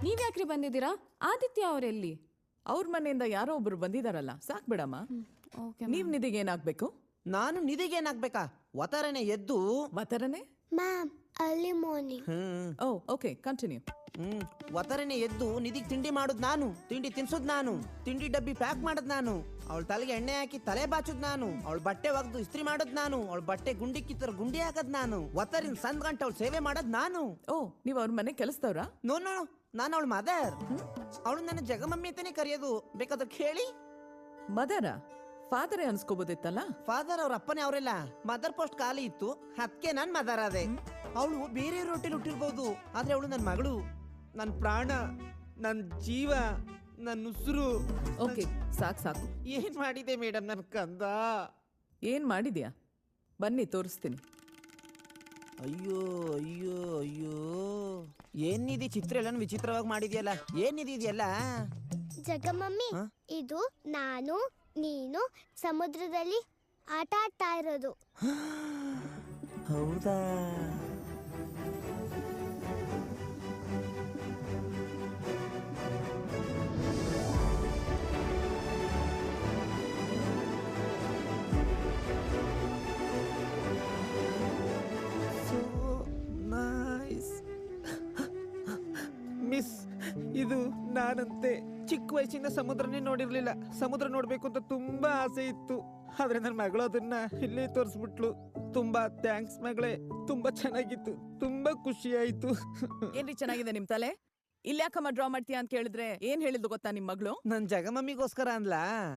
ನೀವ್ಯಾಕ್ರಿ ಬಂದಿದ್ದೀರಾ? ಆದಿತ್ಯ ಅವರೆಲ್ಲಿ? ಅವ್ರ ಮನೆಯಿಂದ ಯಾರೋ ಒಬ್ರು ಬಂದಿದಾರಲ್ಲ, ಸಾಕ್ ಬಿಡಮ್ಮ. ಓಕೆ ನೀವ್ ನಿಧಿಗೆ ಏನಾಗ್ಬೇಕು? ನಾನು ನಿಧಿಗೆ ಏನಾಗ್ಬೇಕಾ? ಒತ್ತರನೆ ಎದ್ದು ವತರನೆ? Ma'am early morning. Oh okay, continue. ಒತ್ತರನೆ ಎದ್ದು ನಿಧಿಗೆ ತಿಂಡಿ ಮಾಡುದ್ ನಾನು, ತಿಂಡಿ ತಿನ್ಸುದ್ ನಾನು, ತಿಂಡಿ ಡಬ್ಬಿ ಪ್ಯಾಕ್ ಮಾಡದ್ ನಾನು, ಅವಳ ತಲೆಗೆ ಎಣ್ಣೆ ಹಾಕಿ ತಲೆ ಬಾಚುದ್ ನಾನು, ಅವಳ ಬಟ್ಟೆ ಒಗ್ದು ಇಸ್ತ್ರಿ ಮಾಡೋದ್ ನಾನು, ಅವಳ ಬಟ್ಟೆ ಗುಂಡಿ ಕಿತ್ತರ ಗುಂಡಿ ಹಾಕದ್ ನಾನು, ಒತ್ತರಿನ ಸಂದ್ ಗಂಟೆ ಅವಳ ಸೇವೆ ಮಾಡದ್ ನಾನು. ಓ, ನೀವ್ ಅವ್ರ ಮನೆ ಕೆಲಸದವ್ರಾ? ನೋ ನೋ ನಾನು ಅವಳ ಮದರ್. ಅವಳು ನನ್ನ ಜಗಮಮ್ಮಿ ಅಂತಾನೆ ಕರೆಯೋದು, ಬೇಕಾದ್ರೆ ಕೇಳಿ. ಮದರ? ಫಾದರೇ ಅನ್ಸ್ಕೋಬೋದಿತ್ತಲ್ಲ. ಫಾದರ್ ಅವ್ರ ಅಪ್ಪನೇ ಅವರೆಲ್ಲ, ಮದರ್ ಪೋಸ್ಟ್ ಖಾಲಿ ಇತ್ತು, ಅದಕ್ಕೆ ನಾನ್ ಮದರ್ ಆದೆ. ಅವಳು ಬೇರೆಯವ್ರ ಹೊಟ್ಟೆಲಿ ಹುಟ್ಟಿರ್ಬೋದು, ಆದ್ರೆ ಅವಳು ನನ್ನ ಮಗಳು, ನನ್ನ ಪ್ರಾಣ, ನನ್ನ ಜೀವ, ನನ್ನ ಉಸಿರು. ಓಕೆ, ಸಾಕು ಸಾಕು. ಏನ್ ಮಾಡಿದೆ ಮೇಡಮ್ ನನ್ ಕಂದ? ಏನ್ ಮಾಡಿದ್ಯಾ? ಬನ್ನಿ ತೋರಿಸ್ತೀನಿ. ಅಯ್ಯೋ ಅಯ್ಯೋ ಅಯ್ಯೋ, ಏನಿದೆ ಚಿತ್ರ ಎಲ್ಲ ವಿಚಿತ್ರವಾಗಿ ಮಾಡಿದ್ಯಲ್ಲ, ಏನಿದೆಯಲ್ಲ? ಜಗಮಮ್ಮಿ, ಇದು ನಾನು ನೀನು ಸಮುದ್ರದಲ್ಲಿ ಆಟ ಆಡ್ತಾ ಇರೋದು. ಹೌದಾ? ಮಿಸ್, ಇದು ನಾನಂತೆ ಚಿಕ್ಕ ವಯಸ್ಸಿಂದ ಸಮುದ್ರನೇ ನೋಡಿರ್ಲಿಲ್ಲ. ಸಮುದ್ರ ನೋಡ್ಬೇಕು ಅಂತ ತುಂಬಾ ಆಸೆ ಇತ್ತು, ಆದ್ರೆ ನನ್ನ ಮಗಳು ಅದನ್ನ ಇಲ್ಲೇ ತೋರಿಸ್ಬಿಟ್ಲು. ತುಂಬಾ ಥ್ಯಾಂಕ್ಸ್ ಮಗಳೇ, ತುಂಬಾ ಚೆನ್ನಾಗಿತ್ತು, ತುಂಬಾ ಖುಷಿ ಆಯ್ತು. ಏನ್ರಿ ಚೆನ್ನಾಗಿದೆ ನಿಮ್ ತಲೆ? ಇಲ್ಯಾಕಮ್ಮ ಡ್ರಾ ಮಾಡ್ತೀಯಾ ಅಂತ ಕೇಳಿದ್ರೆ ಏನ್ ಹೇಳಿದ್ದು ಗೊತ್ತಾ ನಿಮ್ ಮಗಳು? ನನ್ ಜಗಮಮ್ಮಿಗೋಸ್ಕರ ಅನ್ಲಾ.